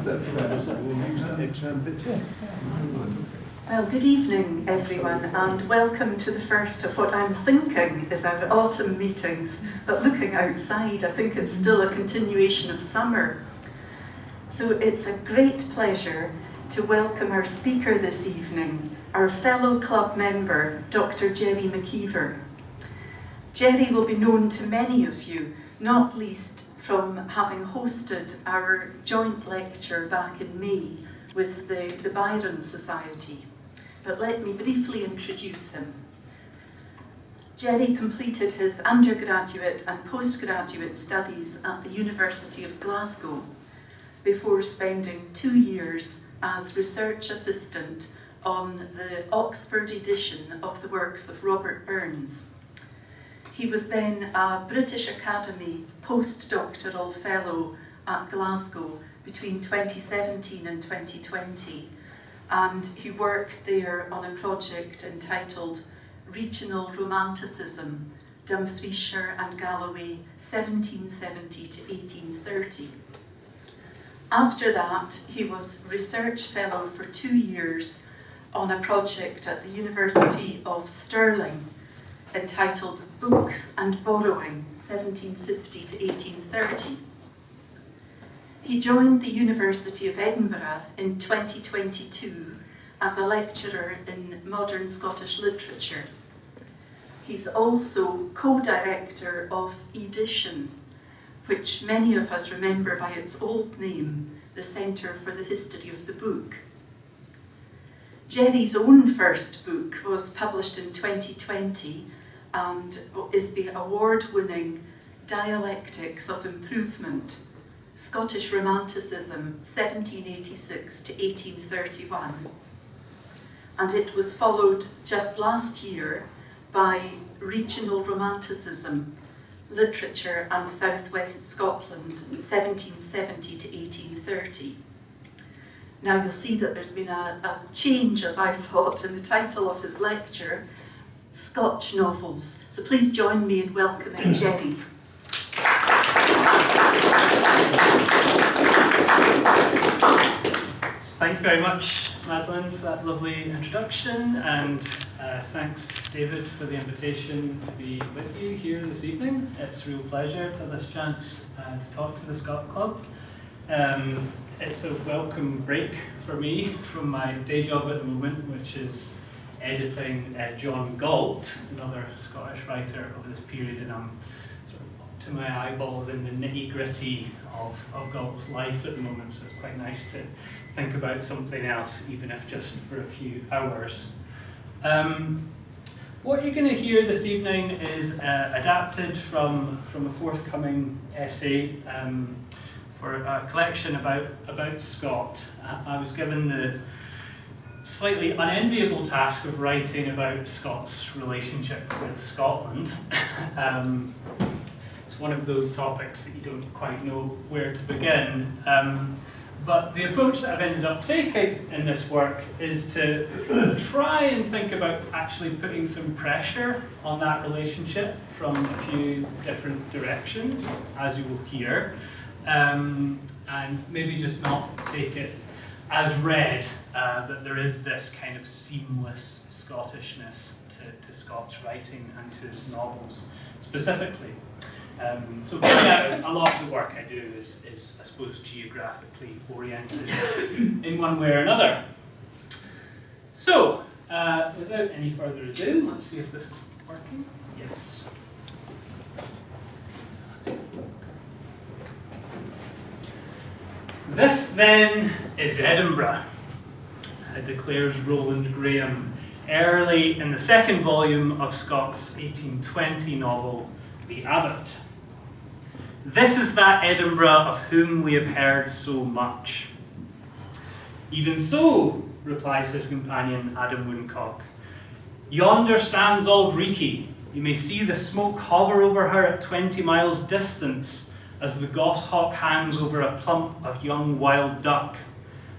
that's about it. We'll use that exam bit. Well, good evening, everyone, and welcome to the first of what I'm thinking is our autumn meetings, but looking outside, I think it's still a continuation of summer. So it's a great pleasure to welcome our speaker this evening, our fellow club member, Dr. Gerry McKeever. Gerry will be known to many of you, not least from having hosted our joint lecture back in May with the Byron Society. But let me briefly introduce him. Gerry completed his undergraduate and postgraduate studies at the University of Glasgow before spending 2 years as research assistant on the Oxford edition of the works of Robert Burns. He was then a British Academy Postdoctoral Fellow at Glasgow between 2017 and 2020, and he worked there on a project entitled Regional Romanticism, Dumfriesshire and Galloway, 1770 to 1830. After that, he was Research Fellow for 2 years on a project at the University of Stirling entitled Books and Borrowing, 1750 to 1830. He joined the University of Edinburgh in 2022 as a lecturer in modern Scottish literature. He's also co-director of Edition, which many of us remember by its old name, the Centre for the History of the Book. Gerry's own first book was published in 2020 and is the award-winning Dialectics of Improvement, Scottish Romanticism, 1786 to 1831. And it was followed just last year by Regional Romanticism, Literature and Southwest Scotland, 1770 to 1830. Now you'll see that there's been a change, as I thought, in the title of his lecture, Scotch Novels. So please join me in welcoming Gerry. Thank you very much, Madeline, for that lovely introduction, and thanks, David, for the invitation to be with you here this evening. It's a real pleasure to have this chance to talk to the Scott Club. It's a welcome break for me from my day job at the moment, which is editing John Galt, another Scottish writer of this period, and I'm sort of up to my eyeballs in the nitty-gritty of Galt's life at the moment, so it's quite nice to think about something else, even if just for a few hours. What you're going to hear this evening is adapted from a forthcoming essay for a collection about Scott. I was given the slightly unenviable task of writing about Scott's relationship with Scotland. It's one of those topics that you don't quite know where to begin. But the approach that I've ended up taking in this work is to try and think about actually putting some pressure on that relationship from a few different directions, as you will hear, and maybe just not take it as read that there is this kind of seamless Scottishness to Scott's writing and to his novels specifically. So a lot of the work I do is, I suppose, geographically oriented in one way or another. So, without any further ado, let's see if this is working. Yes. This, then, is Edinburgh, declares Roland Graham early in the second volume of Scott's 1820 novel, The Abbot. This is that Edinburgh of whom we have heard so much. Even so, replies his companion Adam Wooncock. Yonder stands Auld Reekie. You may see the smoke hover over her at 20 miles distance as the goshawk hangs over a plump of young wild duck.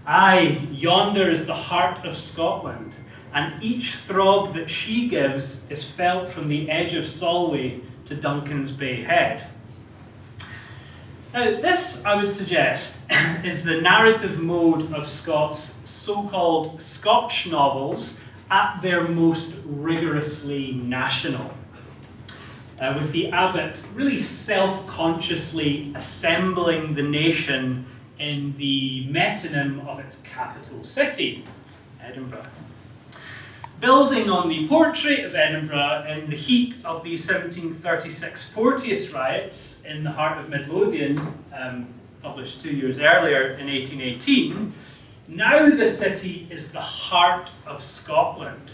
Aye, yonder is the heart of Scotland, and each throb that she gives is felt from the edge of Solway to Duncan's Bay Head. Now, this, I would suggest, is the narrative mode of Scott's so-called Scotch novels at their most rigorously national, with the abbot really self-consciously assembling the nation in the metonym of its capital city, Edinburgh. Building on the portrait of Edinburgh in the heat of the 1736 Porteous riots in the heart of Midlothian, published 2 years earlier in 1818, now the city is the heart of Scotland,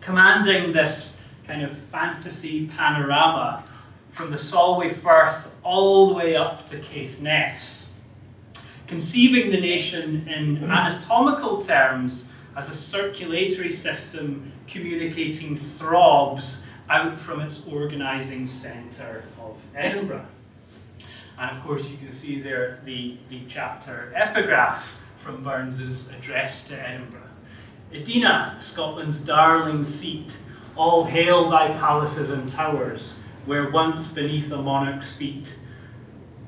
commanding this kind of fantasy panorama from the Solway Firth all the way up to Caithness, conceiving the nation in anatomical terms as a circulatory system communicating throbs out from its organising centre of Edinburgh. And of course you can see there the chapter epigraph from Burns's address to Edinburgh. Edina, Scotland's darling seat, all hail thy palaces and towers, where once beneath a monarch's feet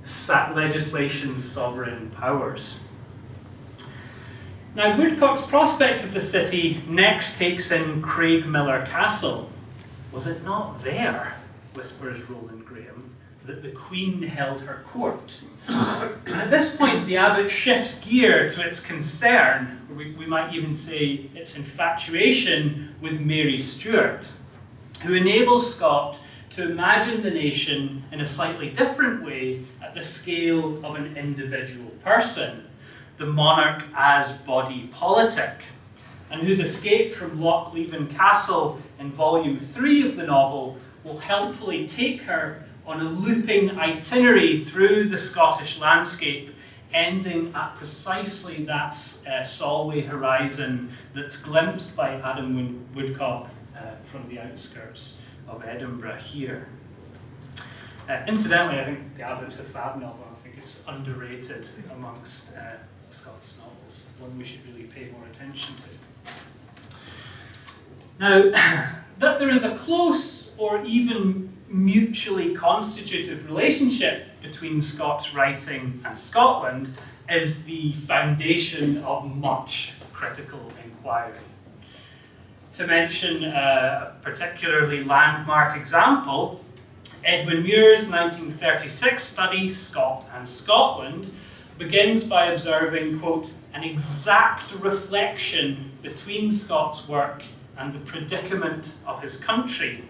sat legislation's sovereign powers. Now, Woodcock's prospect of the city next takes in Craigmillar Castle. Was it not there, whispers Roland Graham, that the Queen held her court? At this point, the abbot shifts gear to its concern, or we might even say its infatuation with Mary Stuart, who enables Scott to imagine the nation in a slightly different way at the scale of an individual person, the monarch as body politic, and whose escape from Lochleven Castle in volume 3 of the novel will helpfully take her on a looping itinerary through the Scottish landscape, ending at precisely that Solway horizon that's glimpsed by Adam Woodcock from the outskirts of Edinburgh here. Incidentally, I think The Abbot's a fab novel. I think it's underrated amongst Scott's novels, one we should really pay more attention to. Now, that there is a close or even mutually constitutive relationship between Scott's writing and Scotland is the foundation of much critical inquiry. To mention a particularly landmark example, Edwin Muir's 1936 study, Scott and Scotland, begins by observing, quote, an exact reflection between Scott's work and the predicament of his country.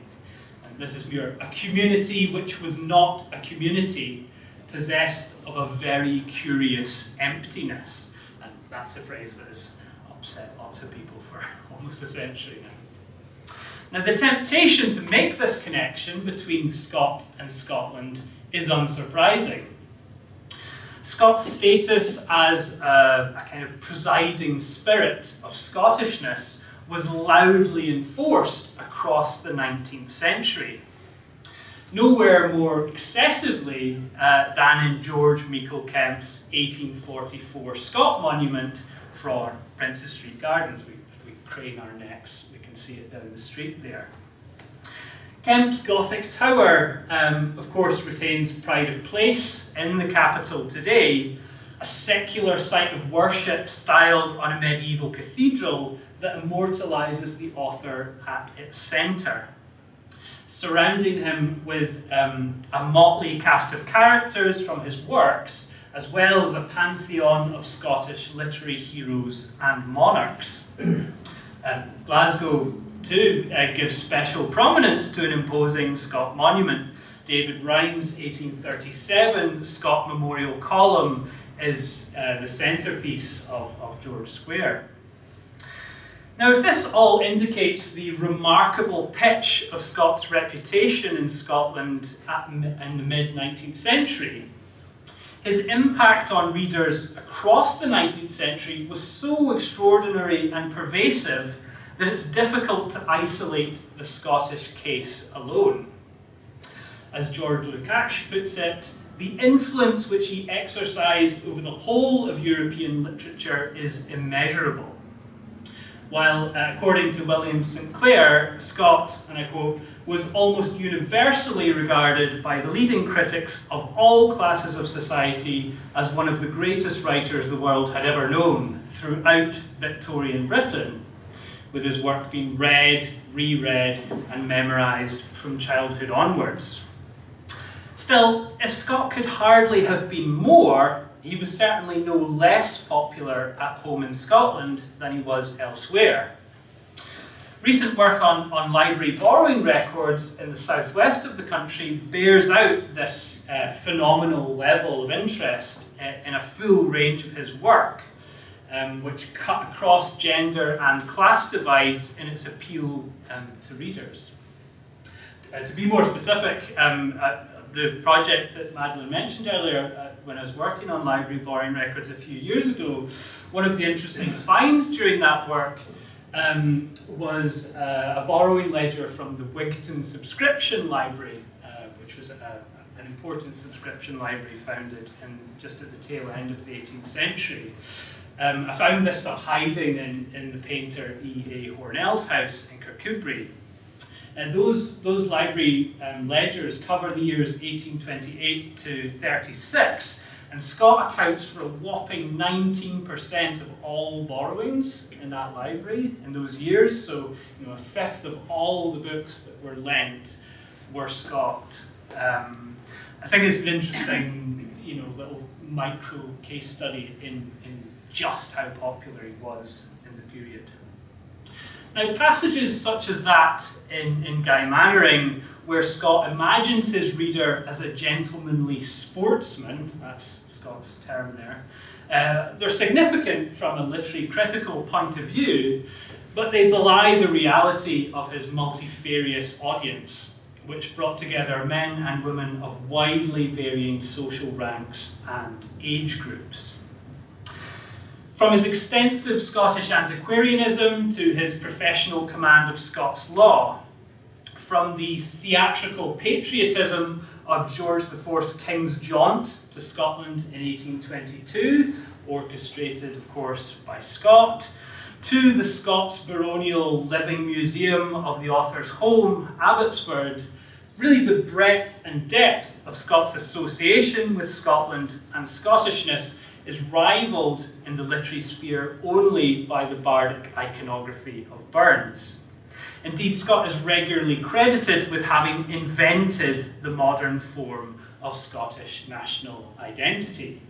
And this is Muir, a community which was not a community, possessed of a very curious emptiness. And that's a phrase that has upset lots of people for almost a century now. Now, the temptation to make this connection between Scott and Scotland is unsurprising. Scott's status as a kind of presiding spirit of Scottishness was loudly enforced across the 19th century. Nowhere more excessively than in George Meikle Kemp's 1844 Scott Monument for Princess Street Gardens. If we crane our necks, we can see it down the street there. Kemp's Gothic tower, of course, retains pride of place in the capital today, a secular site of worship styled on a medieval cathedral that immortalises the author at its centre. Surrounding him with a motley cast of characters from his works, as well as a pantheon of Scottish literary heroes and monarchs. Glasgow, too, gives special prominence to an imposing Scott monument. David Ryan's 1837 Scott Memorial Column is the centrepiece of George Square. Now, if this all indicates the remarkable pitch of Scott's reputation in Scotland in the mid-19th century, his impact on readers across the 19th century was so extraordinary and pervasive that it's difficult to isolate the Scottish case alone. As George Lukács puts it, the influence which he exercised over the whole of European literature is immeasurable. while according to William St Clair, Scott, and I quote, was almost universally regarded by the leading critics of all classes of society as one of the greatest writers the world had ever known throughout Victorian Britain, with his work being read, reread, and memorised from childhood onwards. Still, if Scott could hardly have been more, he was certainly no less popular at home in Scotland than he was elsewhere. Recent work on library borrowing records in the southwest of the country bears out this phenomenal level of interest in a full range of his work, which cut across gender and class divides in its appeal to readers. To be more specific, the project that Madeleine mentioned earlier, when I was working on library borrowing records a few years ago, one of the interesting finds during that work was a borrowing ledger from the Wigton Subscription Library, which was an important subscription library founded just at the tail end of the 18th century. I found this stuff hiding in the painter E.A. Hornell's house in Kirkcudbright. And those library ledgers cover the years 1828 to 36, and Scott accounts for a whopping 19% of all borrowings in that library in those years. So, a fifth of all the books that were lent were Scott. I think it's an interesting, little micro case study in just how popular he was in the period. Now, passages such as that in Guy Mannering, where Scott imagines his reader as a gentlemanly sportsman, that's Scott's term there, they're significant from a literary critical point of view, but they belie the reality of his multifarious audience, which brought together men and women of widely varying social ranks and age groups. From his extensive Scottish antiquarianism to his professional command of Scots law, from the theatrical patriotism of George IV's King's Jaunt to Scotland in 1822, orchestrated, of course, by Scott, to the Scots baronial living museum of the author's home, Abbotsford, really the breadth and depth of Scott's association with Scotland and Scottishness is rivaled in the literary sphere only by the bardic iconography of Burns. Indeed, Scott is regularly credited with having invented the modern form of Scottish national identity.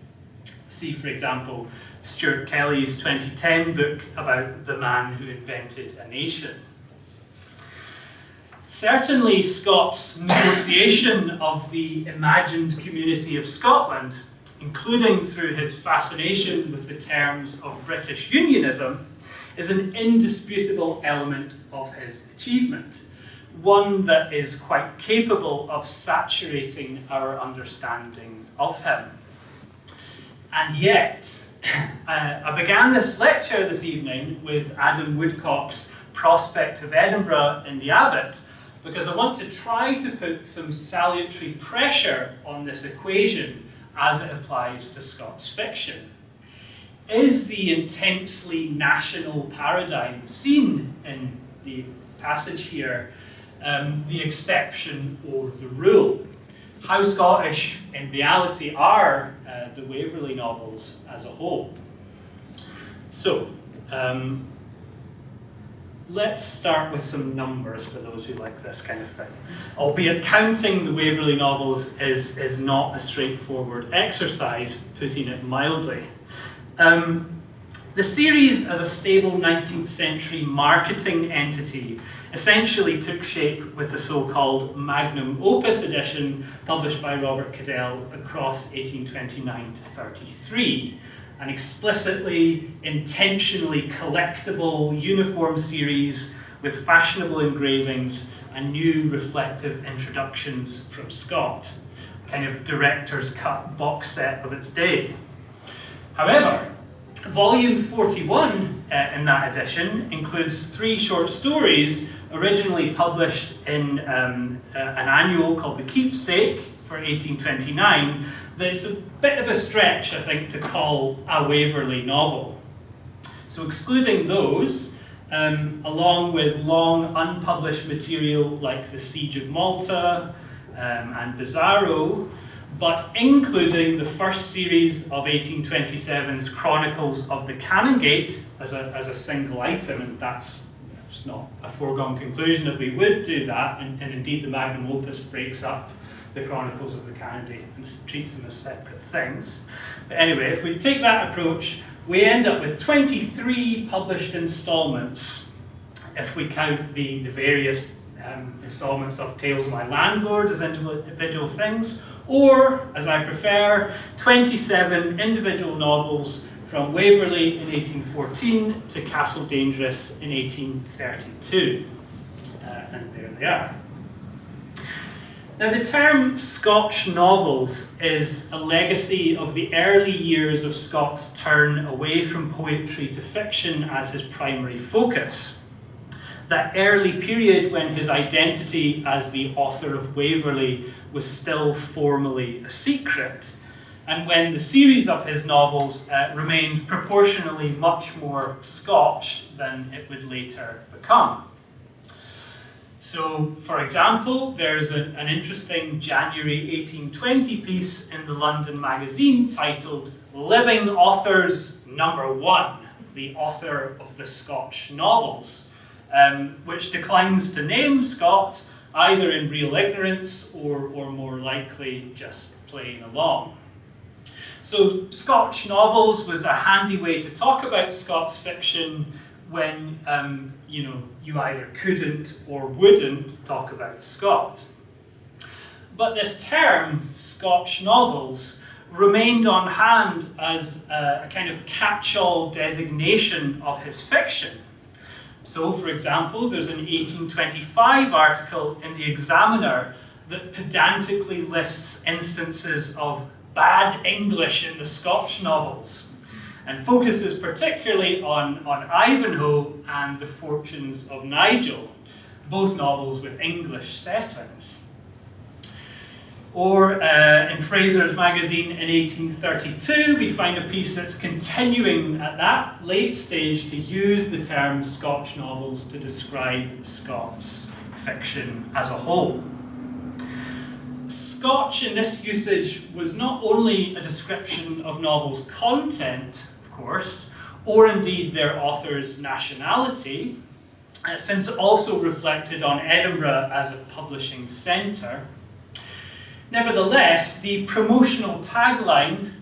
See, for example, Stuart Kelly's 2010 book about the man who invented a nation. Certainly, Scott's negotiation of the imagined community of Scotland, including through his fascination with the terms of British unionism, is an indisputable element of his achievement, one that is quite capable of saturating our understanding of him. And yet, I began this lecture this evening with Adam Woodcock's Prospect of Edinburgh in the Abbot, because I want to try to put some salutary pressure on this equation as it applies to Scott's fiction. Is the intensely national paradigm seen in the passage here the exception or the rule? How Scottish in reality are the Waverley novels as a whole? So, let's start with some numbers for those who like this kind of thing. Albeit counting the Waverley novels is not a straightforward exercise, putting it mildly. The series as a stable 19th century marketing entity essentially took shape with the so-called magnum opus edition published by Robert Cadell across 1829 to 33. An explicitly, intentionally collectible uniform series with fashionable engravings and new reflective introductions from Scott, a kind of director's cut box set of its day. However, volume 41 in that edition includes 3 short stories originally published in an annual called The Keepsake for 1829, that it's a bit of a stretch, I think, to call a Waverley novel. So excluding those, along with long unpublished material like The Siege of Malta and Bizarro, but including the first series of 1827's Chronicles of the Canongate as a single item, and that's not a foregone conclusion that we would do that, and indeed the magnum opus breaks up the Chronicles of the Canongate and treats them as separate things. But anyway, if we take that approach, we end up with 23 published installments, if we count the various installments of Tales of My Landlord as individual things, or, as I prefer, 27 individual novels from Waverley in 1814 to Castle Dangerous in 1832. And there they are. Now, the term Scotch novels is a legacy of the early years of Scott's turn away from poetry to fiction as his primary focus. That early period when his identity as the author of Waverley was still formally a secret, and when the series of his novels remained proportionally much more Scotch than it would later become. So, for example, there's an interesting January 1820 piece in the London Magazine titled Living Authors #1, the author of the Scotch novels, which declines to name Scott either in real ignorance or more likely just playing along. So Scotch novels was a handy way to talk about Scott's fiction when you either couldn't or wouldn't talk about Scott. But this term, Scotch novels, remained on hand as a kind of catch-all designation of his fiction. So, for example, there's an 1825 article in the Examiner that pedantically lists instances of bad English in the Scotch novels, and focuses particularly on Ivanhoe and The Fortunes of Nigel, both novels with English settings. Or in Fraser's magazine in 1832, we find a piece that's continuing at that late stage to use the term Scotch novels to describe Scott's fiction as a whole. Scotch in this usage was not only a description of novels' content, of course, or indeed their author's nationality, since it also reflected on Edinburgh as a publishing centre. Nevertheless, the promotional tagline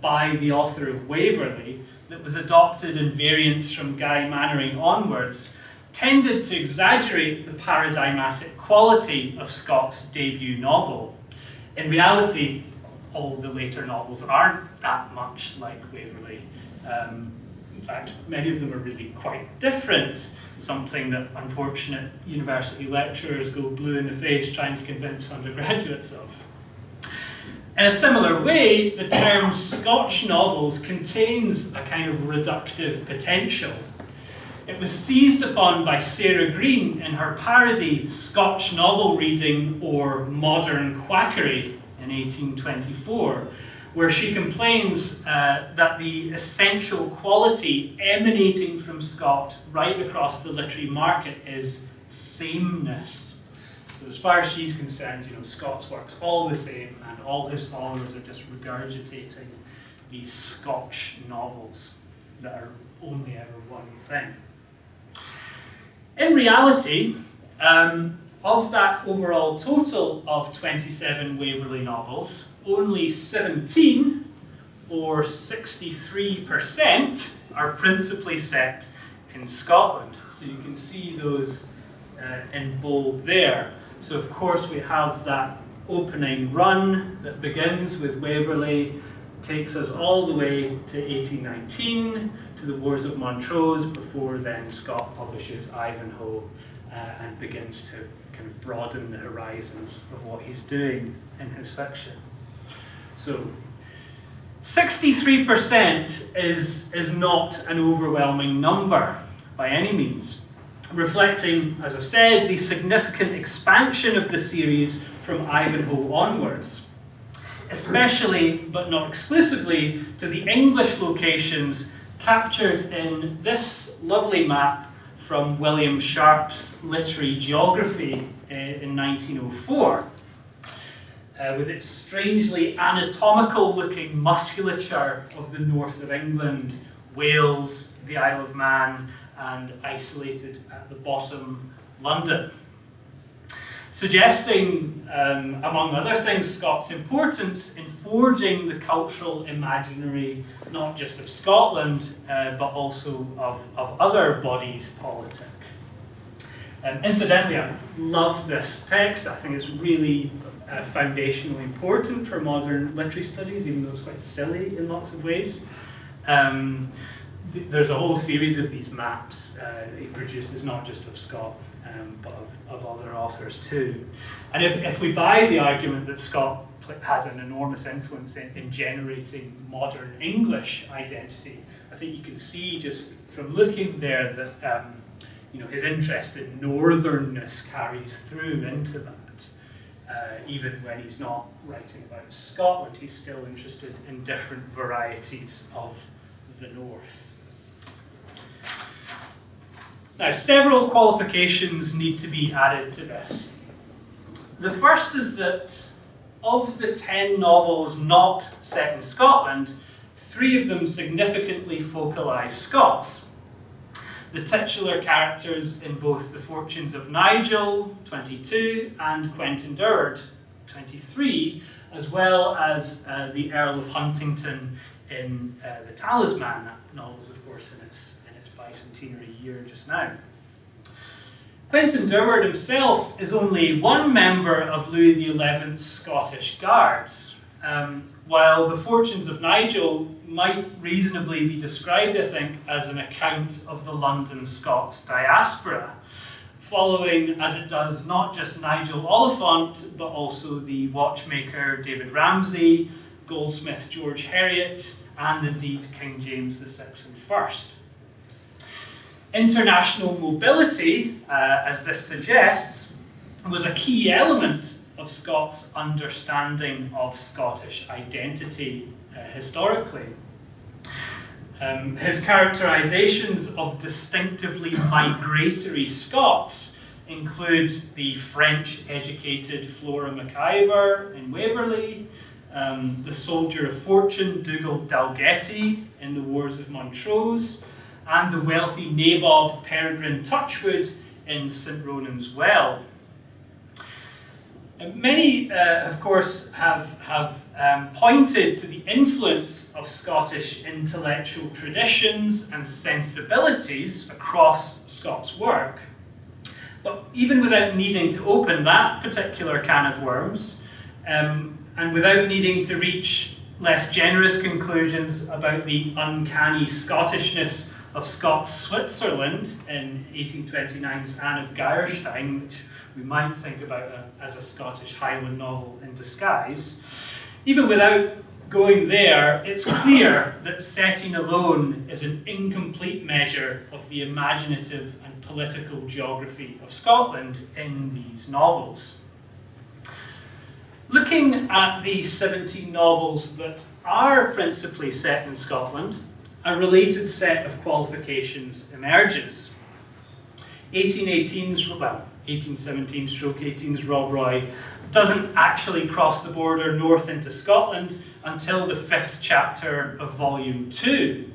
by the author of Waverley that was adopted in variants from Guy Mannering onwards tended to exaggerate the paradigmatic quality of Scott's debut novel. In reality, all the later novels aren't that much like Waverley. In fact, many of them are really quite different, something that unfortunate university lecturers go blue in the face trying to convince undergraduates of. In a similar way, the term Scotch novels contains a kind of reductive potential. It was seized upon by Sarah Green in her parody Scotch Novel Reading or Modern Quackery in 1824, where she complains that the essential quality emanating from Scott right across the literary market is sameness. So as far as she's concerned, Scott's work's all the same, and all his followers are just regurgitating these Scotch novels that are only ever one thing. In reality, of that overall total of 27 Waverley novels, only 17, or 63%, are principally set in Scotland. So you can see those in bold there. So of course we have that opening run that begins with Waverley, takes us all the way to 1819, to the Wars of Montrose, before then Scott publishes Ivanhoe and begins to kind of broaden the horizons of what he's doing in his fiction. So 63% is not an overwhelming number by any means, reflecting, as I've said, the significant expansion of the series from Ivanhoe onwards, especially, but not exclusively, to the English locations captured in this lovely map from William Sharp's Literary Geography in 1904, with its strangely anatomical-looking musculature of the north of England, Wales, the Isle of Man, and isolated at the bottom, London. Suggesting, among other things, Scott's importance in forging the cultural imaginary, not just of Scotland, but also of other bodies politic. Incidentally, I love this text. I think it's really foundationally important for modern literary studies, even though it's quite silly in lots of ways. There's a whole series of these maps he produces, not just of Scott, but of other authors too. And if we buy the argument that Scott has an enormous influence in generating modern English identity, I think you can see just from looking there that his interest in northernness carries through into that. Even when he's not writing about Scotland, he's still interested in different varieties of the north. Now, several qualifications need to be added to this. The first is that of the 10 novels not set in Scotland, 3 of them significantly focalise Scots. The titular characters in both The Fortunes of Nigel, 22, and Quentin Durward, 23, as well as the Earl of Huntingdon in The Talisman. That novel's, of course, in its bicentenary year just now. Quentin Durward himself is only one member of Louis XI's Scottish Guards, while The Fortunes of Nigel might reasonably be described, I think, as an account of the London Scots diaspora, following, as it does, not just Nigel Oliphant, but also the watchmaker David Ramsay, goldsmith George Heriot, and indeed King James VI and First. International mobility, as this suggests, was a key element of Scott's understanding of Scottish identity historically. His characterizations of distinctively migratory Scots include the French-educated Flora McIver in Waverley, the soldier of fortune Dougal Dalgetty in the Wars of Montrose, and the wealthy nabob Peregrine Touchwood in St Ronan's Well. Many, of course, have pointed to the influence of Scottish intellectual traditions and sensibilities across Scott's work. But even without needing to open that particular can of worms, and without needing to reach less generous conclusions about the uncanny Scottishness of Scots Switzerland in 1829's Anne of Geierstein, which we might think about as a Scottish Highland novel in disguise. Even without going there, it's clear that setting alone is an incomplete measure of the imaginative and political geography of Scotland in these novels. Looking at the 17 novels that are principally set in Scotland, a related set of qualifications emerges. 1817-18's Rob Roy doesn't actually cross the border north into Scotland until the 5th chapter of Volume 2.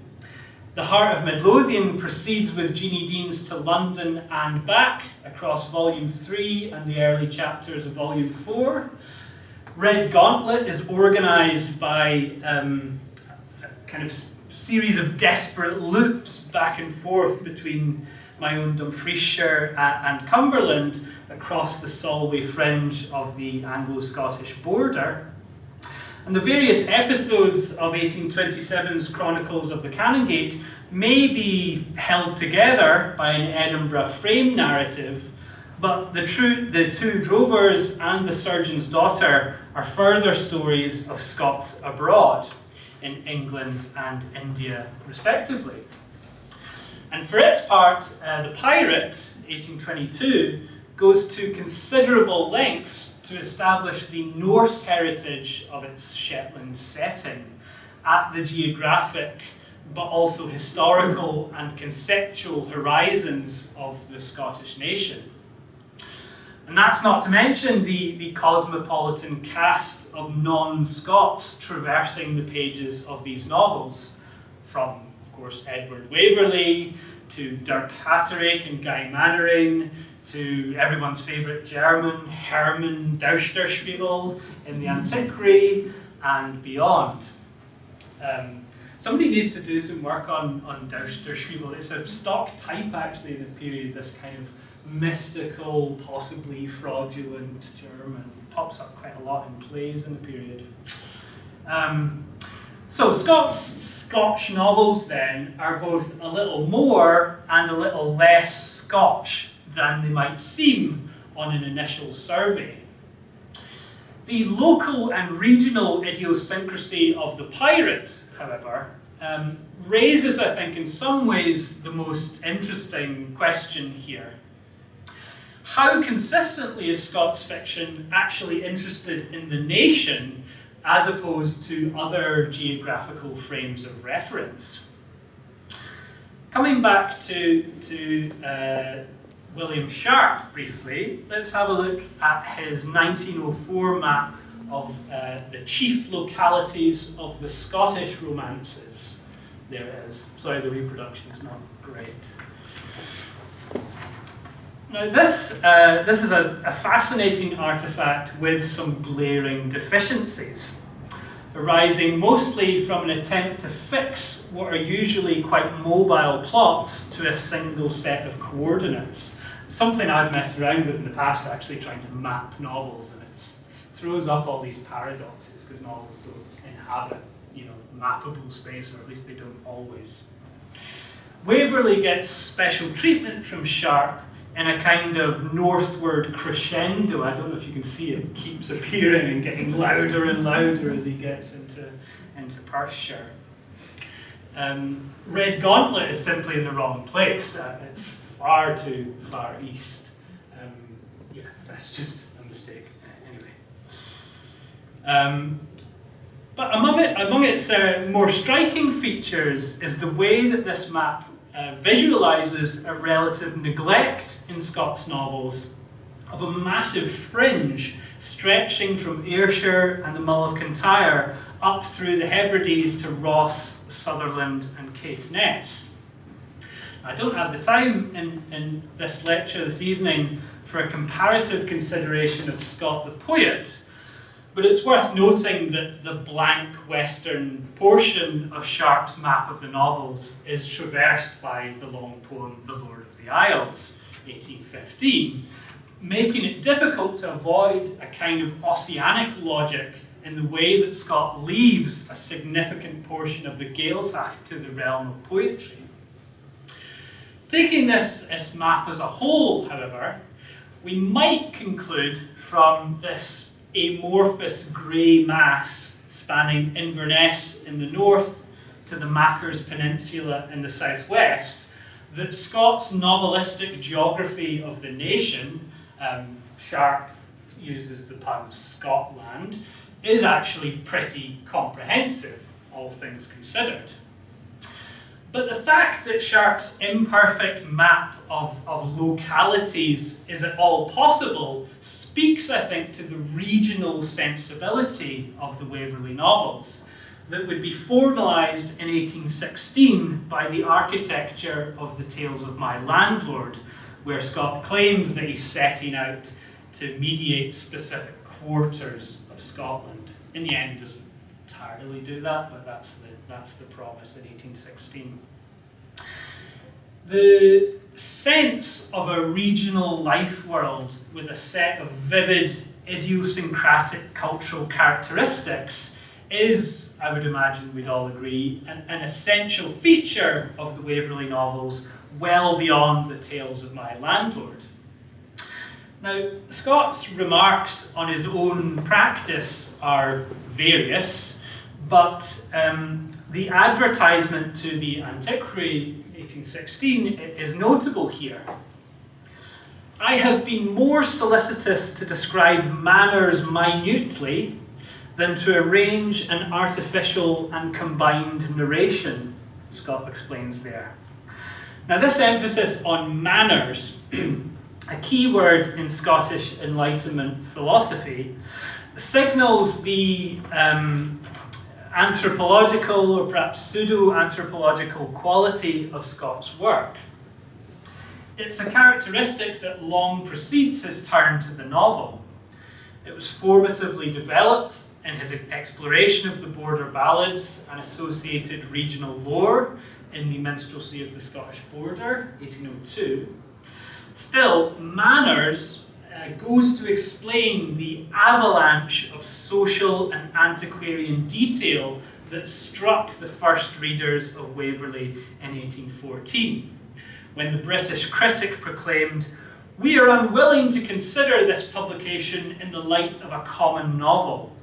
The Heart of Midlothian proceeds with Jeanie Deans to London and back across Volume 3 and the early chapters of Volume 4. Red Gauntlet is organised by a kind of series of desperate loops back and forth between my own Dumfriesshire and Cumberland across the Solway fringe of the Anglo-Scottish border. And the various episodes of 1827's Chronicles of the Canongate may be held together by an Edinburgh frame narrative, but the Two Drovers and the Surgeon's Daughter are further stories of Scots abroad in England and India, respectively. And for its part, The Pirate, 1822, goes to considerable lengths to establish the Norse heritage of its Shetland setting at the geographic but also historical and conceptual horizons of the Scottish nation. And that's not to mention the cosmopolitan cast of non-Scots traversing the pages of these novels, from, of course, Edward Waverley, to Dirk Hatterake and Guy Mannering, to everyone's favourite German, Hermann Dousterswivel in the Antiquary, and beyond. Somebody needs to do some work on Dousterswivel. It's a stock type, actually, in the period, this kind of mystical, possibly fraudulent German. Pops up quite a lot in plays in the period. So Scotch novels then are both a little more and a little less Scotch than they might seem on an initial survey. The local and regional idiosyncrasy of the pirate, however, raises, I think, in some ways the most interesting question here. How consistently is Scots fiction actually interested in the nation as opposed to other geographical frames of reference? Coming back to William Sharp briefly, let's have a look at his 1904 map of the chief localities of the Scottish romances. There it is. Sorry, the reproduction is not great. Now this is a fascinating artifact with some glaring deficiencies, arising mostly from an attempt to fix what are usually quite mobile plots to a single set of coordinates. Something I've messed around with in the past, actually, trying to map novels, and it throws up all these paradoxes because novels don't inhabit, mappable space, or at least they don't always. Waverley gets special treatment from Sharp in a kind of northward crescendo. I don't know if you can see it, keeps appearing and getting louder and louder as he gets into Perthshire. Red Gauntlet is simply in the wrong place. It's far too far east. Yeah, that's just a mistake. Anyway. But among its more striking features is the way that this map visualises a relative neglect in Scots novels of a massive fringe stretching from Ayrshire and the Mull of Kintyre up through the Hebrides to Ross, Sutherland and Caithness. I don't have the time in this lecture this evening for a comparative consideration of Scott the Poet, but it's worth noting that the blank western portion of Sharp's map of the novels is traversed by the long poem The Lord of the Isles, 1815, making it difficult to avoid a kind of oceanic logic in the way that Scott leaves a significant portion of the Gaeltacht to the realm of poetry. Taking this map as a whole, however, we might conclude from this amorphous grey mass spanning Inverness in the north to the Mackers Peninsula in the southwest that Scott's novelistic geography of the nation, Sharp uses the pun Scotland, is actually pretty comprehensive, all things considered. But the fact that Sharp's imperfect map of localities is at all possible speaks, I think, to the regional sensibility of the Waverley novels that would be formalised in 1816 by the architecture of the Tales of My Landlord, where Scott claims that he's setting out to mediate specific quarters of Scotland. In the end, he doesn't entirely do that, but that's the promise in 1816. The sense of a regional life world with a set of vivid, idiosyncratic cultural characteristics is, I would imagine we'd all agree, an essential feature of the Waverley novels, well beyond the Tales of My Landlord. Now, Scott's remarks on his own practice are various, but the advertisement to the Antiquary 1816 is notable here. I have been more solicitous to describe manners minutely than to arrange an artificial and combined narration. Scott explains there. Now this emphasis on manners, a key word in Scottish Enlightenment philosophy, signals the anthropological or perhaps pseudo-anthropological quality of Scott's work. It's a characteristic that long precedes his turn to the novel. It was formatively developed in his exploration of the border ballads and associated regional lore in the Minstrelsy of the Scottish Border, 1802. Still, manners goes to explain the avalanche of social and antiquarian detail that struck the first readers of Waverley in 1814, when the British critic proclaimed, "We are unwilling to consider this publication in the light of a common novel,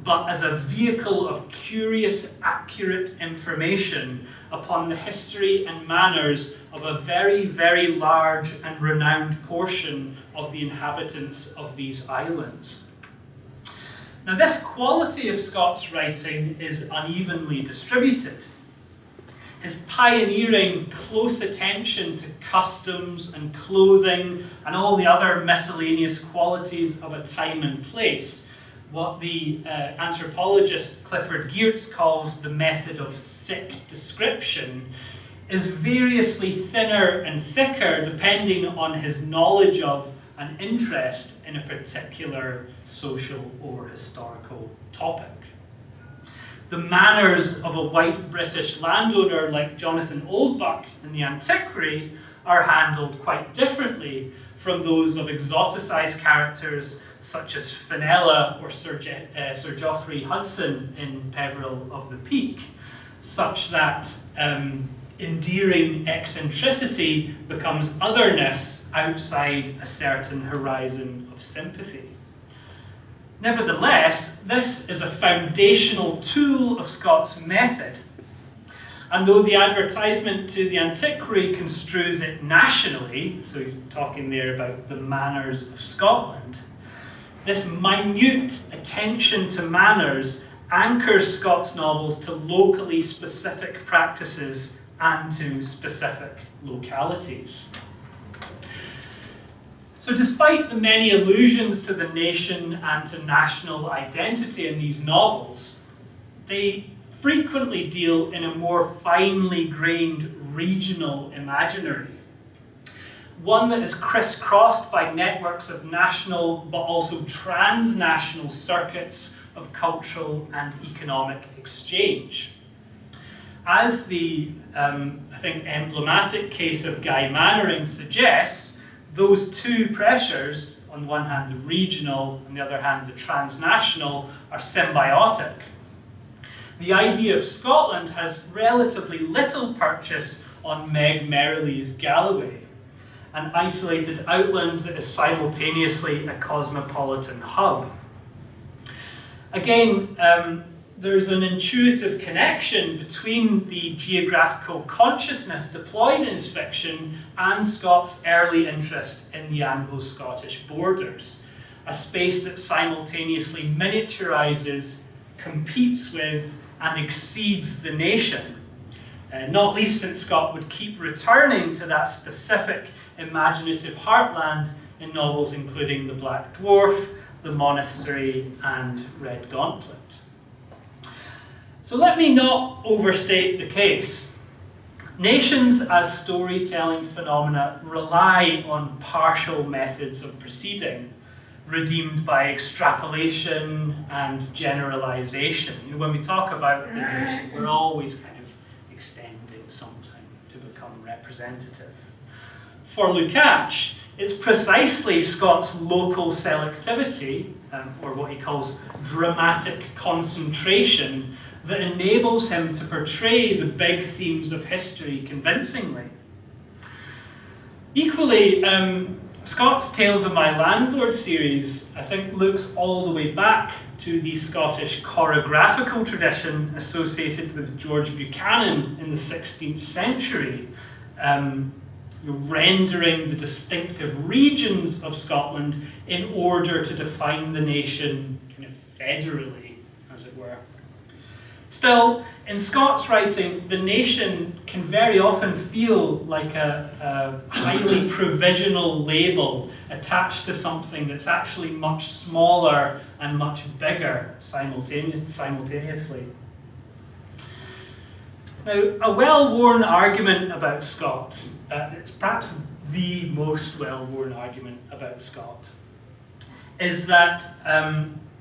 but as a vehicle of curious, accurate information upon the history and manners of a very, very large and renowned portion of the inhabitants of these islands." Now, this quality of Scott's writing is unevenly distributed. His pioneering close attention to customs and clothing and all the other miscellaneous qualities of a time and place, what the anthropologist Clifford Geertz calls the method of thick description, is variously thinner and thicker depending on his knowledge of and interest in a particular social or historical topic. The manners of a white British landowner like Jonathan Oldbuck in the Antiquary are handled quite differently from those of exoticized characters such as Fenella or Sir Geoffrey Hudson in Peveril of the Peak, such that endearing eccentricity becomes otherness outside a certain horizon of sympathy. Nevertheless, this is a foundational tool of Scott's method, and though the advertisement to the Antiquary construes it nationally, so he's talking there about the manners of Scotland, this minute attention to manners anchors Scott's novels to locally specific practices and to specific localities. So despite the many allusions to the nation and to national identity in these novels, they frequently deal in a more finely grained regional imaginary, one that is crisscrossed by networks of national but also transnational circuits of cultural and economic exchange. As the, I think, emblematic case of Guy Mannering suggests, those two pressures, on one hand the regional, on the other hand the transnational, are symbiotic. The idea of Scotland has relatively little purchase on Meg Merrilies' Galloway, an isolated outland that is simultaneously a cosmopolitan hub. Again, there's an intuitive connection between the geographical consciousness deployed in his fiction and Scott's early interest in the Anglo-Scottish borders, a space that simultaneously miniaturizes, competes with, and exceeds the nation. Not least since Scott would keep returning to that specific imaginative heartland in novels including The Black Dwarf, The Monastery, and Red Gauntlet. So let me not overstate the case. Nations as storytelling phenomena rely on partial methods of proceeding, redeemed by extrapolation and generalization. You know, when we talk about the nation, we're always kind of extending something to become representative. For Lukács, it's precisely Scott's local selectivity, or what he calls dramatic concentration, that enables him to portray the big themes of history convincingly. Equally, Scott's Tales of My Landlord series, I think, looks all the way back to the Scottish choreographical tradition associated with George Buchanan in the 16th century, rendering the distinctive regions of Scotland in order to define the nation kind of federally, as it were. Still, In Scott's writing, the nation can very often feel like a highly provisional label attached to something that's actually much smaller and much bigger simultaneously. Now, a well-worn argument about Scott, it's perhaps the most well-worn argument about Scott, is that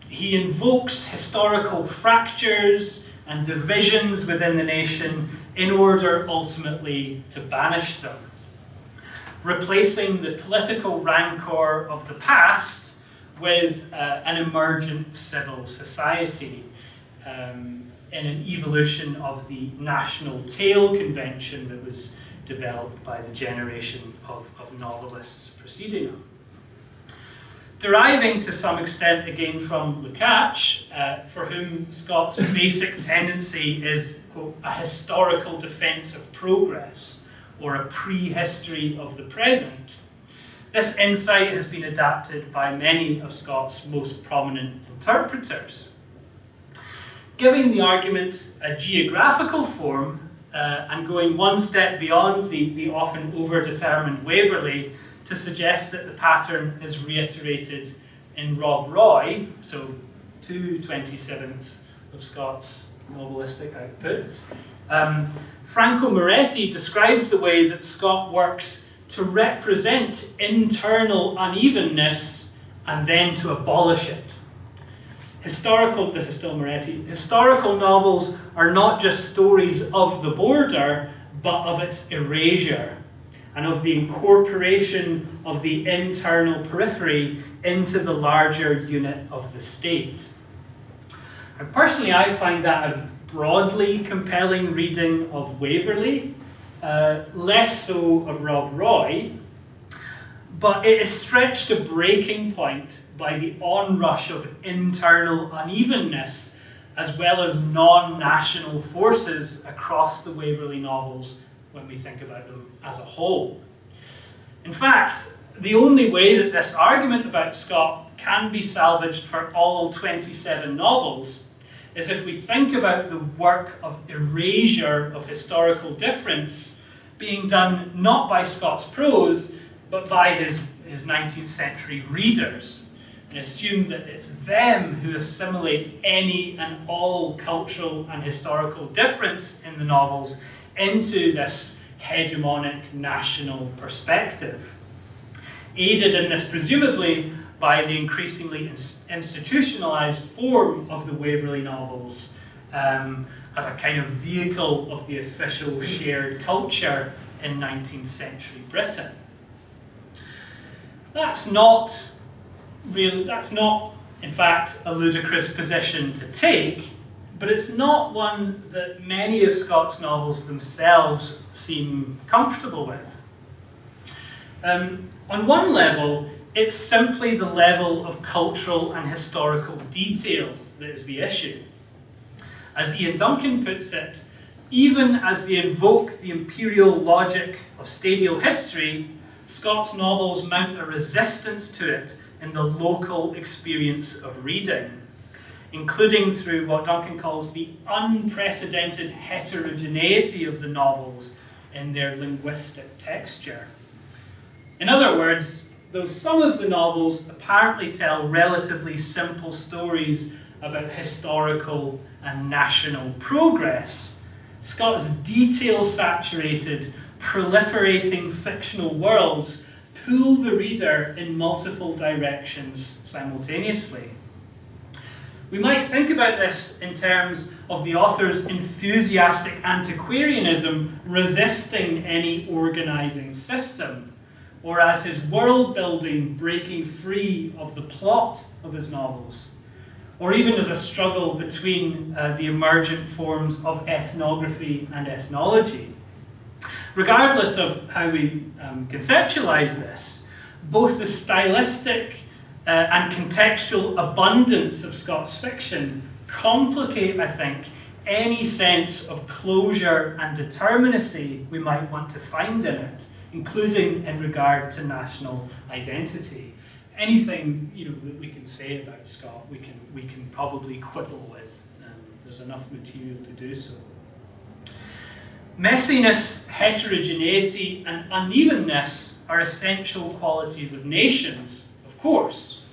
he invokes historical fractures and divisions within the nation in order ultimately to banish them, replacing the political rancor of the past with an emergent civil society in an evolution of the national tale convention that was developed by the generation of novelists preceding him. Deriving to some extent again from Lukács, for whom Scott's basic tendency is, quote, a historical defence of progress, or a prehistory of the present, this insight has been adapted by many of Scott's most prominent interpreters. Giving the argument a geographical form, and going one step beyond the often overdetermined Waverley, to suggest that the pattern is reiterated in Rob Roy, so 2/27ths of Scott's novelistic output. Franco Moretti describes the way that Scott works to represent internal unevenness and then to abolish it. This is still Moretti, historical novels are not just stories of the border, but of its erasure, and of the incorporation of the internal periphery into the larger unit of the state. And personally, I find that a broadly compelling reading of Waverley, less so of Rob Roy, but it is stretched to breaking point by the onrush of internal unevenness, as well as non-national forces across the Waverley novels when we think about them as a whole. In fact, the only way that this argument about Scott can be salvaged for all 27 novels is if we think about the work of erasure of historical difference being done not by Scott's prose, but by his 19th century readers, and assume that it's them who assimilate any and all cultural and historical difference in the novels into this hegemonic national perspective, aided in this presumably by the increasingly institutionalized form of the Waverley novels as a kind of vehicle of the official shared culture in 19th century Britain. That's not, in fact, a ludicrous position to take, but it's not one that many of Scott's novels themselves seem comfortable with. On one level, it's simply the level of cultural and historical detail that is the issue. As Ian Duncan puts it, even as they invoke the imperial logic of stadial history, Scott's novels mount a resistance to it in the local experience of reading, including through what Duncan calls the unprecedented heterogeneity of the novels in their linguistic texture. In other words, though some of the novels apparently tell relatively simple stories about historical and national progress, Scott's detail-saturated, proliferating fictional worlds pull the reader in multiple directions simultaneously. We might think about this in terms of the author's enthusiastic antiquarianism resisting any organizing system, or as his world building breaking free of the plot of his novels, or even as a struggle between the emergent forms of ethnography and ethnology. Regardless of how we conceptualize this, both the stylistic and contextual abundance of Scott's fiction complicate, I think, any sense of closure and determinacy we might want to find in it, including in regard to national identity. Anything that we can say about Scott, we can probably quibble with. There's enough material to do so. Messiness, heterogeneity, and unevenness are essential qualities of nations, of course.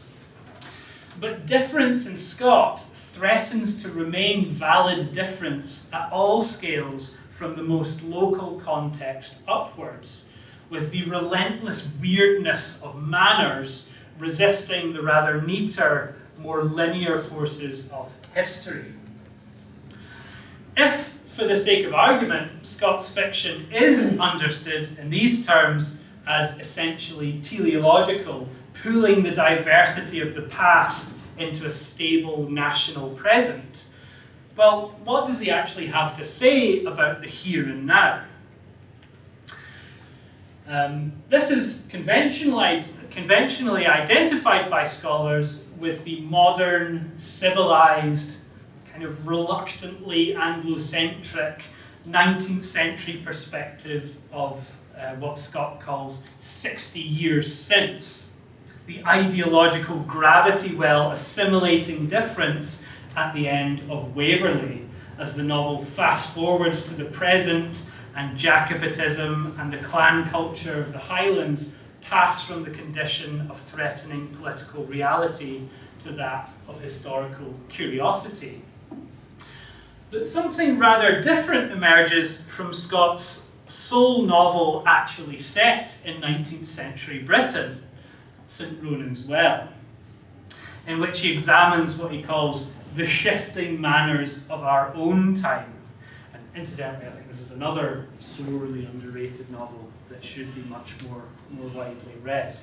But difference in Scott threatens to remain valid difference at all scales from the most local context upwards, with the relentless weirdness of manners resisting the rather neater, more linear forces of history. If, for the sake of argument, Scott's fiction is understood in these terms as essentially teleological, pooling the diversity of the past into a stable national present, well, what does he actually have to say about the here and now? This is conventionally identified by scholars with the modern, civilized, kind of reluctantly Anglocentric 19th century perspective of what Scott calls 60 years since. The ideological gravity well assimilating difference at the end of Waverley, as the novel fast forwards to the present and Jacobitism and the clan culture of the Highlands pass from the condition of threatening political reality to that of historical curiosity. But something rather different emerges from Scott's sole novel actually set in 19th century Britain, St. Ronan's Well, in which he examines what he calls the shifting manners of our own time. And incidentally, I think this is another sorely underrated novel that should be much more widely read.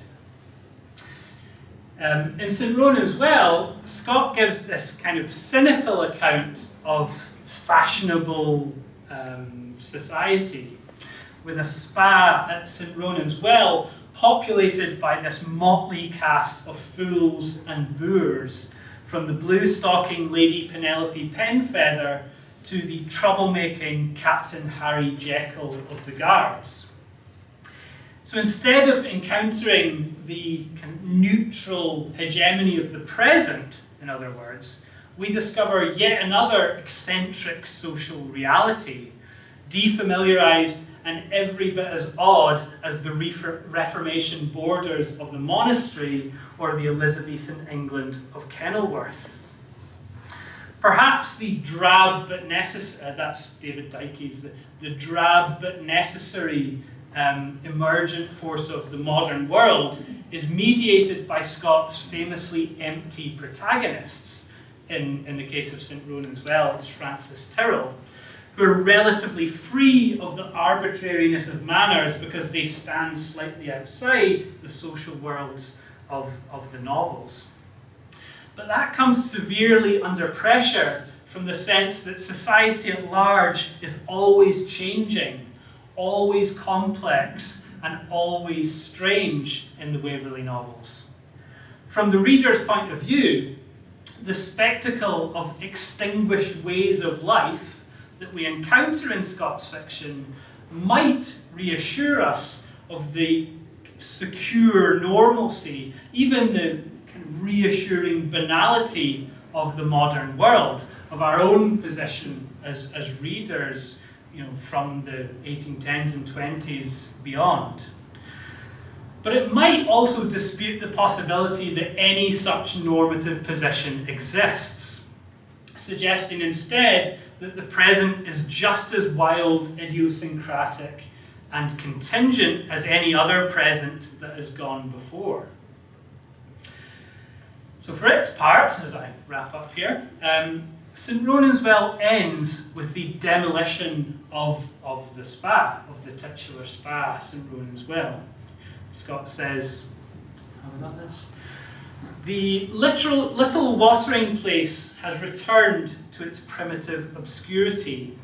In St. Ronan's Well, Scott gives this kind of cynical account of fashionable society, with a spa at St. Ronan's Well populated by this motley cast of fools and boors, from the blue-stocking Lady Penelope Penfeather to the troublemaking Captain Harry Jekyll of the Guards. So instead of encountering the kind of neutral hegemony of the present, in other words, we discover yet another eccentric social reality, defamiliarized and every bit as odd as the Reformation borders of the monastery or the Elizabethan England of Kenilworth. Perhaps the drab but necessary, that's David Dicey's, the drab but necessary emergent force of the modern world is mediated by Scott's famously empty protagonists. In the case of St. Ronan's Well, it's Francis Tyrrell, who are relatively free of the arbitrariness of manners because they stand slightly outside the social worlds of the novels. But that comes severely under pressure from the sense that society at large is always changing, always complex, and always strange in the Waverley novels. From the reader's point of view, the spectacle of extinguished ways of life that we encounter in Scott's fiction might reassure us of the secure normalcy, even the kind of reassuring banality of the modern world, of our own position as readers, from the 1810s and 20s beyond. But it might also dispute the possibility that any such normative position exists, suggesting instead that the present is just as wild, idiosyncratic, and contingent as any other present that has gone before. So for its part, as I wrap up here, St. Ronan's Well ends with the demolition of the spa, of the titular spa, St. Ronan's Well. Scott says, have I got this? The little watering place has returned to its primitive obscurity,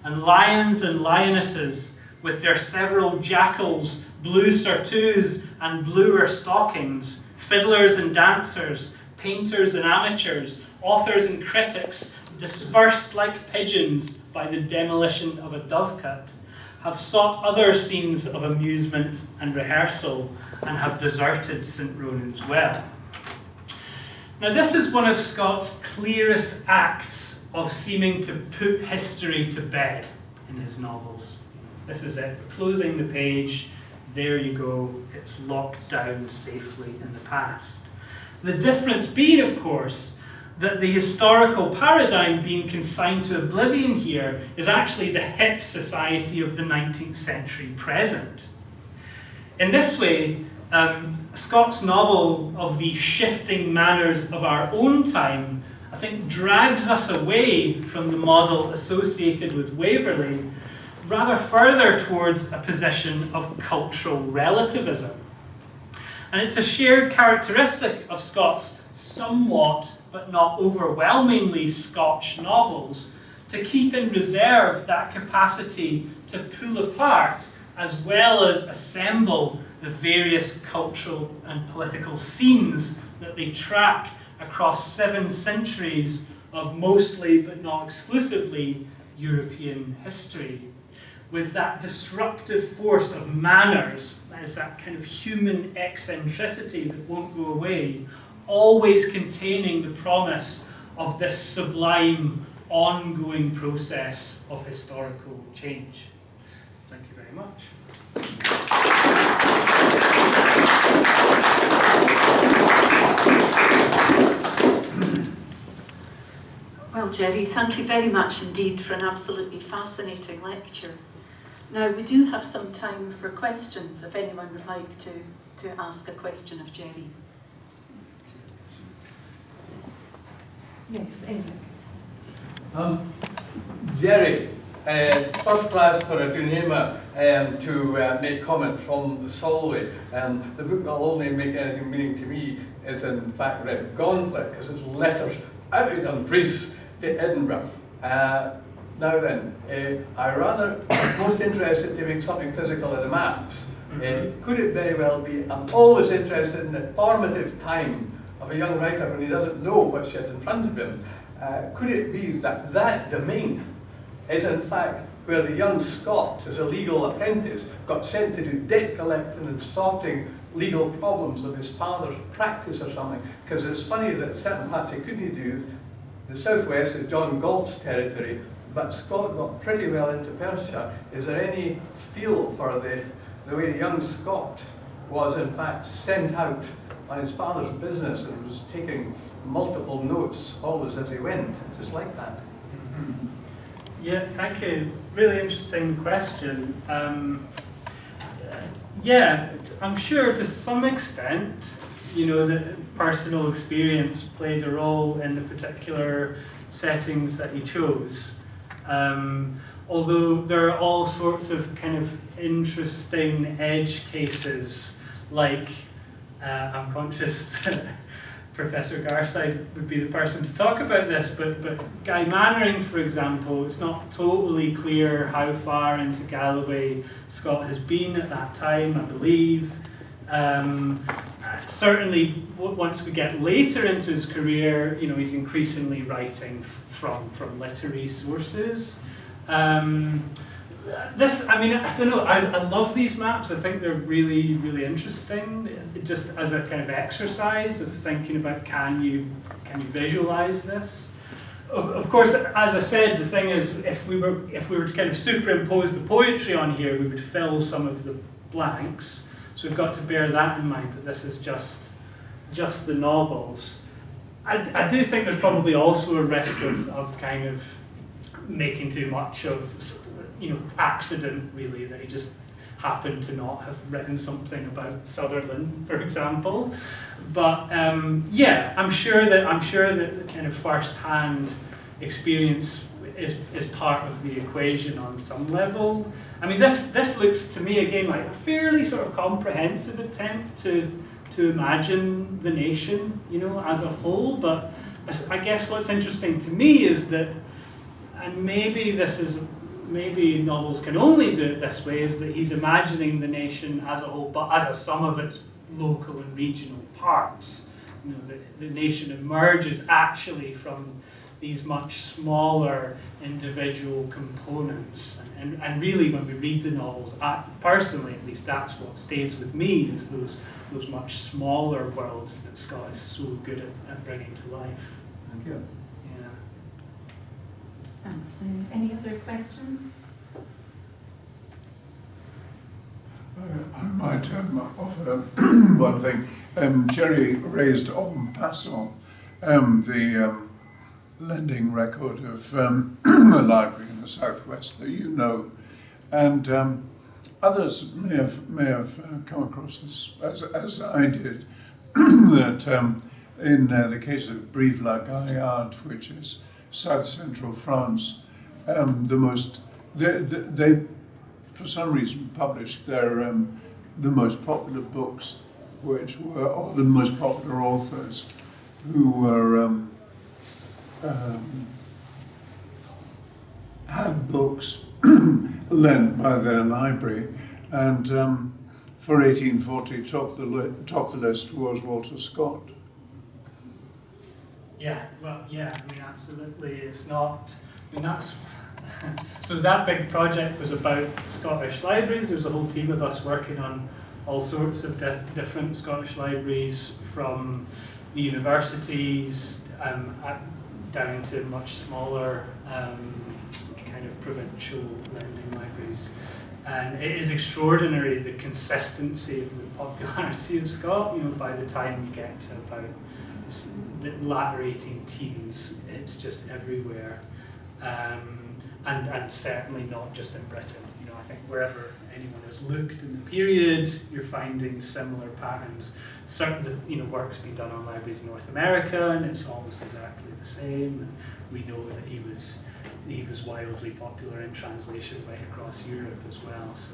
and lions and lionesses, with their several jackals, blue surtouts and bluer stockings, fiddlers and dancers, painters and amateurs, authors and critics, dispersed like pigeons by the demolition of a dovecote, have sought other scenes of amusement and rehearsal, and have deserted St. Ronan's Well. Now, this is one of Scott's clearest acts of seeming to put history to bed, in his novels. This is it, closing the page, there you go, it's locked down safely in the past. The difference being, of course, that the historical paradigm being consigned to oblivion here is actually the hip society of the 19th century present. In this way, Scott's novel of the shifting manners of our own time, I think, drags us away from the model associated with Waverley, rather further towards a position of cultural relativism. And it's a shared characteristic of Scott's somewhat, but not overwhelmingly, Scotch novels to keep in reserve that capacity to pull apart as well as assemble the various cultural and political scenes that they track across 7 centuries of mostly, but not exclusively, European history. With that disruptive force of manners, that is that kind of human eccentricity that won't go away, always containing the promise of this sublime, ongoing process of historical change. Thank you very much. Well, Gerry, thank you very much indeed for an absolutely fascinating lecture. Now, we do have some time for questions, if anyone would like to ask a question of Gerry. Yes, Eric. Gerry, first class for a Dunema to make comment from Solway. The book will only make anything meaning to me is in fact read Gauntlet, because it's letters out of Dumfries to Edinburgh. Now then, I'm rather most interested to make something physical of the maps. Could it very well be, I'm always interested in the formative time of a young writer when he doesn't know what's yet in front of him. Could it be that that domain is in fact where the young Scot, as a legal apprentice, got sent to do debt collecting and sorting legal problems of his father's practice or something? Because it's funny that certain parts he couldn't do. The southwest is John Galt's territory, but Scott got pretty well into Perthshire. Is there any feel for the way the young Scot was in fact sent out on his father's business and was taking multiple notes always as he went, just like that? Mm-hmm. Yeah, thank you. Really interesting question. Yeah, I'm sure to some extent, you know, that personal experience played a role in the particular settings that he chose. Although there are all sorts of kind of interesting edge cases, like I'm conscious that Professor Garside would be the person to talk about this, but Guy Mannering, for example, it's not totally clear how far into Galloway Scott has been at that time, I believe. Certainly, once we get later into his career, you know, he's increasingly writing from literary sources. This, I mean, I don't know, I love these maps. I think they're really, really interesting, just as a kind of exercise of thinking about can you visualize this? Of course, as I said, the thing is, if we were to kind of superimpose the poetry on here, we would fill some of the blanks. So we've got to bear that in mind, that this is just the novels. I do think there's probably also a risk of kind of making too much of, you know, accident, really, that he just happened to not have written something about Sutherland, for example. But yeah, I'm sure that the kind of first-hand experience is part of the equation on some level. I mean, this looks to me again like a fairly sort of comprehensive attempt to imagine the nation, you know, as a whole. But I guess what's interesting to me is that, and maybe novels can only do it this way, is that he's imagining the nation as a whole, but as a sum of its local and regional parts. You know, the nation emerges actually from these much smaller individual components. And really, when we read the novels, personally at least, that's what stays with me, is those much smaller worlds that Scott is so good at bringing to life. Thank you. Thanks. Any other questions? might offer one thing. Gerry raised en passant the lending record of a library in the southwest that you know, and others may have come across this as I did. That in the case of Brive-la-Gaillarde, which is south central France, they for some reason published their the most popular books, which were, or the most popular authors, who were had books lent by their library, and for 1840, top the list was Walter Scott. Yeah, well, yeah, I mean, absolutely. It's not, I mean, that's, so that big project was about Scottish libraries. There was a whole team of us working on all sorts of different Scottish libraries, from the universities down to much smaller kind of provincial lending libraries. And it is extraordinary, the consistency of the popularity of Scott. You know, by the time you get to about the latter 18 teens, it's just everywhere, and certainly not just in Britain. You know, I think wherever anyone has looked in the period, you're finding similar patterns. Certain, you know, work's been done on libraries in North America, and it's almost exactly the same. We know that he was wildly popular in translation right across Europe as well. So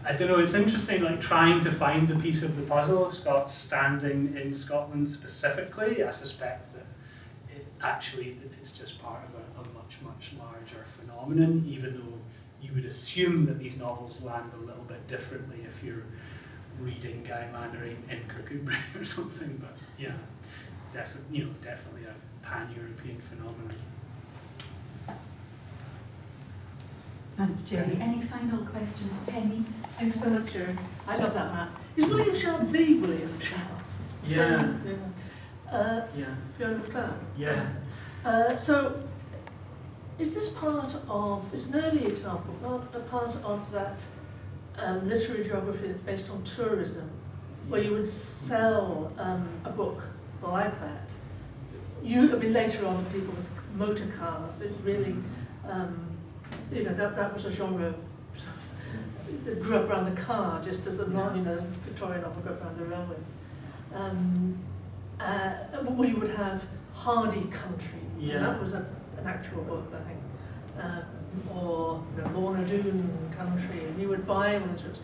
I don't know, it's interesting, like trying to find the piece of the puzzle of Scots standing in Scotland specifically. I suspect that it actually is just part of a much, much larger phenomenon, even though you would assume that these novels land a little bit differently if you're reading Guy Mannering in Kirkcudbright or something. But yeah, definitely a pan-European phenomenon. Thanks, Gerry. Any final questions, Penny? Thanks so much, Gerry. I love that map. Is William Sharp the William Sharp? Yeah. So, Yeah. Fiona McCloud? Yeah. So, is this part of, it's an early example, a part of that literary geography that's based on tourism, where you would sell a book like that? I mean, later on, people with motor cars, there's really, you know, that was a genre that grew up around the car, just as the Victorian novel grew up around the railway. Where you would have Hardy Country, and that was an actual book, I think, or Lorna Doone Country, and you would buy one of those.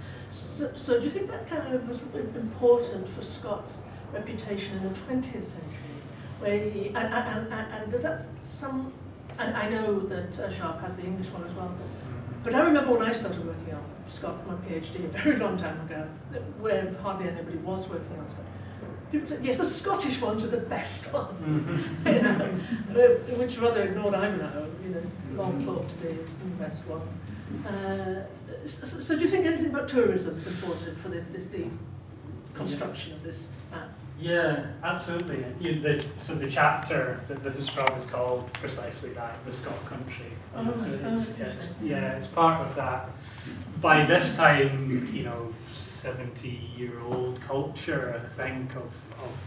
So do you think that kind of was important for Scott's reputation in the 20th century? Where and does that and I know that Sharp has the English one as well, but I remember when I started working on Scott for my PhD a very long time ago, where hardly anybody was working on Scott. People said, yes, the Scottish ones are the best ones, you know, which rather ignored I know, long thought to be the best one. So do you think anything about tourism is important for the construction of this map? Yeah, absolutely. So the chapter that this is from is called precisely that, the Scott Country. It's part of that. By this time, 70-year-old culture, I think, of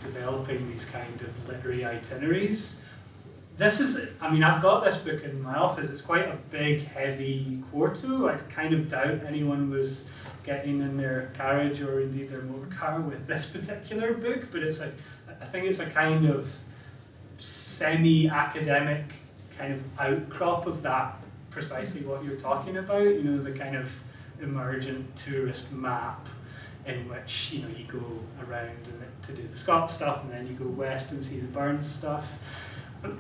developing these kind of literary itineraries. This is, I've got this book in my office. It's quite a big, heavy quarto. I kind of doubt anyone was getting in their carriage or indeed their motor car with this particular book, but I think it's a kind of semi-academic kind of outcrop of that, precisely what you're talking about, the kind of emergent tourist map in which, you go around to do the Scott stuff, and then you go west and see the Burns stuff.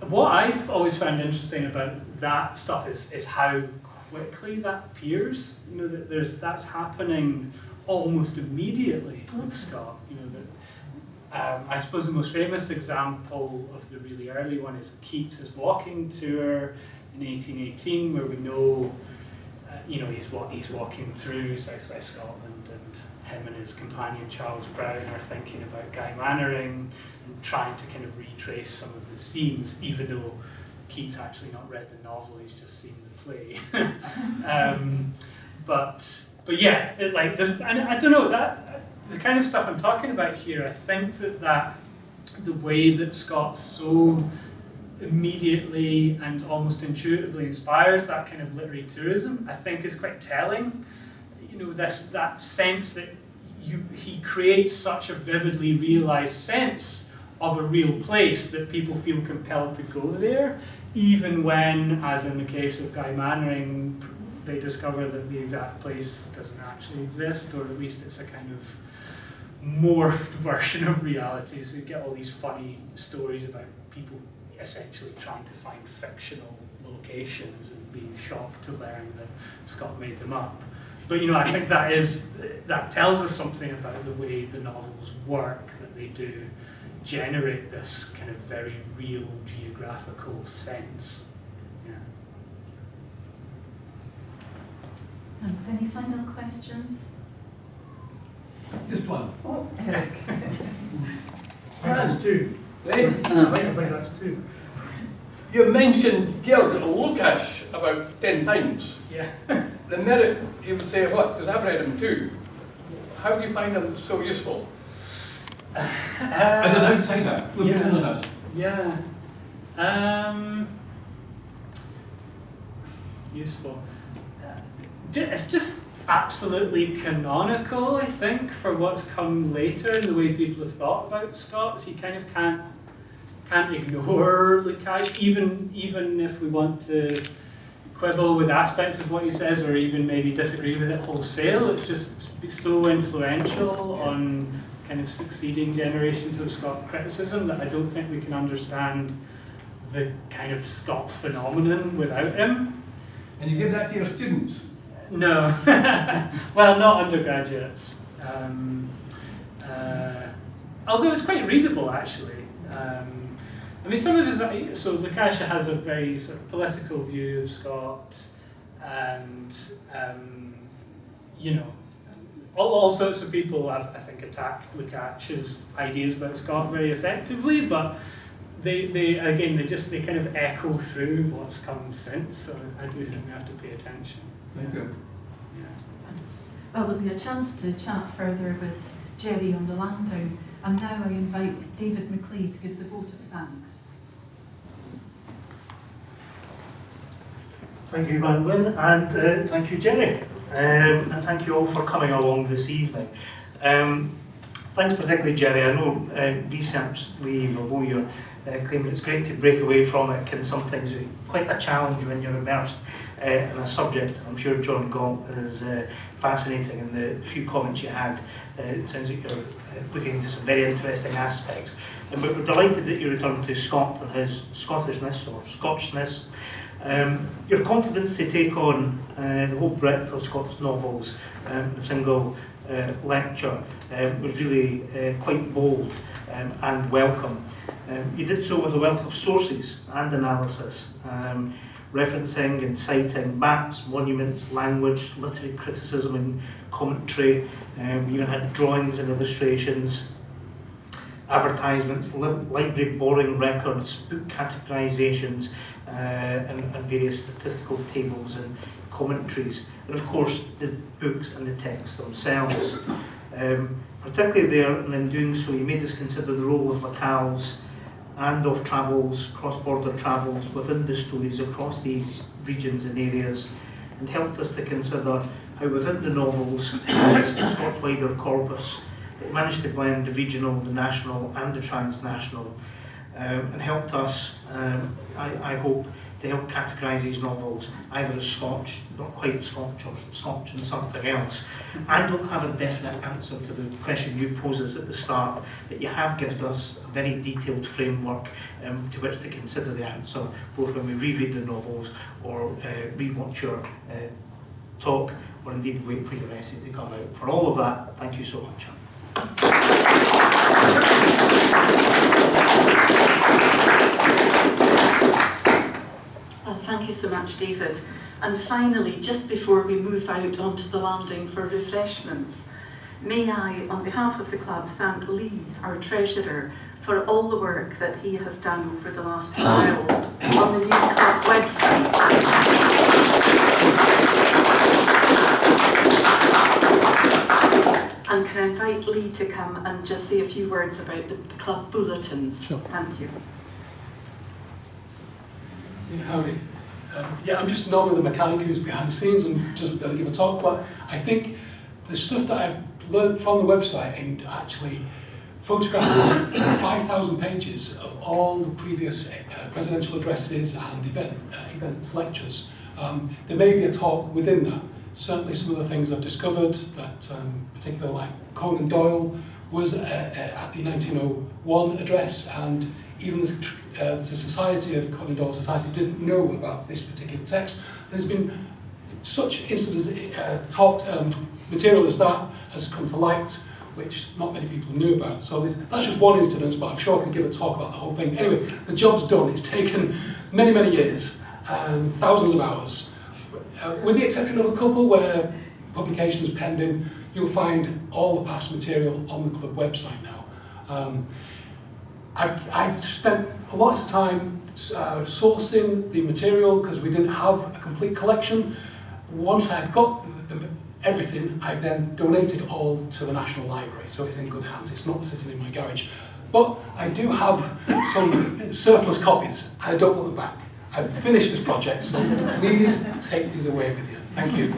What I've always found interesting about that stuff is how quickly that appears. That's happening almost immediately with Scott. I suppose the most famous example of the really early one is Keats's walking tour in 1818, where we know, he's walking through southwest Scotland, and him and his companion Charles Brown are thinking about Guy Mannering and trying to kind of retrace some of the scenes, even though Keats actually not read the novel, he's just seen the play. But but yeah, and I don't know, that the kind of stuff I'm talking about here, I think that the way that Scott so immediately and almost intuitively inspires that kind of literary tourism, I think is quite telling. You know, that sense that he creates such a vividly realized sense of a real place that people feel compelled to go there, even when, as in the case of Guy Mannering, they discover that the exact place doesn't actually exist, or at least it's a kind of morphed version of reality. So you get all these funny stories about people essentially trying to find fictional locations and being shocked to learn that Scott made them up. But you know, I think that tells us something about the way the novels work, that they do generate this kind of very real geographical sense. Yeah. Thanks. Any final questions? Just one. Oh, Eric. That's two. Eh? I think that's two. You mentioned Gerard Lukács about 10 times. Yeah. The merit, you would say, what? Because I've read him too. How do you find him so useful? As an outsider, looking in on us. Yeah. Useful. It's just absolutely canonical, I think, for what's come later in the way people have thought about Scott. You kind of can't ignore Lukács, even if we want to quibble with aspects of what he says, or even maybe disagree with it wholesale. It's just so influential on kind of succeeding generations of Scott criticism that I don't think we can understand the kind of Scott phenomenon without him. And you give that to your students? No, well, not undergraduates. Although it's quite readable, actually. I mean, some of his, so Lukács has a very sort of political view of Scott, and you know, all sorts of people have, I think, attacked Lukács's ideas about Scott very effectively, but they kind of echo through what's come since. So I do think we have to pay attention. Thank you. Thanks. Well, there'll be a chance to chat further with Gerry on the landing, and now I invite David McLeay to give the vote of thanks. Thank you, Byron, and thank you, Gerry, and thank you all for coming along this evening. Thanks particularly, Gerry. I know research leave, although you're claiming it's great to break away from it, can sometimes be quite a challenge when you're immersed in a subject. I'm sure John Galt is fascinating, and the few comments you had, it sounds like you're looking into some very interesting aspects. And we're delighted that you returned to Scott and his Scottishness or Scotchness. Your confidence to take on the whole breadth of Scott's novels in a single lecture was really quite bold and welcome. You did so with a wealth of sources and analysis, referencing and citing maps, monuments, language, literary criticism and commentary. We even had drawings and illustrations, advertisements, library borrowing records, book categorizations, and various statistical tables and commentaries, and of course the books and the texts themselves. Particularly there, and in doing so, you made us consider the role of locales and of travels, cross-border travels within the stories across these regions and areas, and helped us to consider how within the novels, Scott's wider corpus, it managed to blend the regional, the national and the transnational, and helped us, I hope, to help categorise these novels either as Scotch, not quite Scotch, or Scotch and something else. I don't have a definite answer to the question you posed us at the start, but you have given us a very detailed framework to which to consider the answer, both when we reread the novels or rewatch your talk, or indeed wait for your essay to come out. For all of that, thank you so much. Thank you so much, David. And finally, just before we move out onto the landing for refreshments, may I, on behalf of the club, thank Lee, our treasurer, for all the work that he has done over the last while on the new club website. And can I invite Lee to come and just say a few words about the club bulletins? Sure. Thank you. Yeah, howdy. I'm just normally the mechanic who's behind the scenes and doesn't really give a talk, but I think the stuff that I've learned from the website and actually photographing 5,000 pages of all the previous presidential addresses and events, lectures, there may be a talk within that. Certainly some of the things I've discovered, that particularly like Conan Doyle was at the 1901 address, and even the Society of Conan Doyle Society didn't know about this particular text. There's been such incidents, material as that has come to light, which not many people knew about. So that's just one incident, but I'm sure I can give a talk about the whole thing. Anyway, the job's done. It's taken many, many years and thousands of hours. With the exception of a couple where publications pending, you'll find all the past material on the club website now. I've spent a lot of time sourcing the material because we didn't have a complete collection. Once I'd got everything, I then donated it all to the National Library, so it's in good hands. It's not sitting in my garage. But I do have some surplus copies. I don't want them back. I've finished this project, so please take these away with you. Thank you.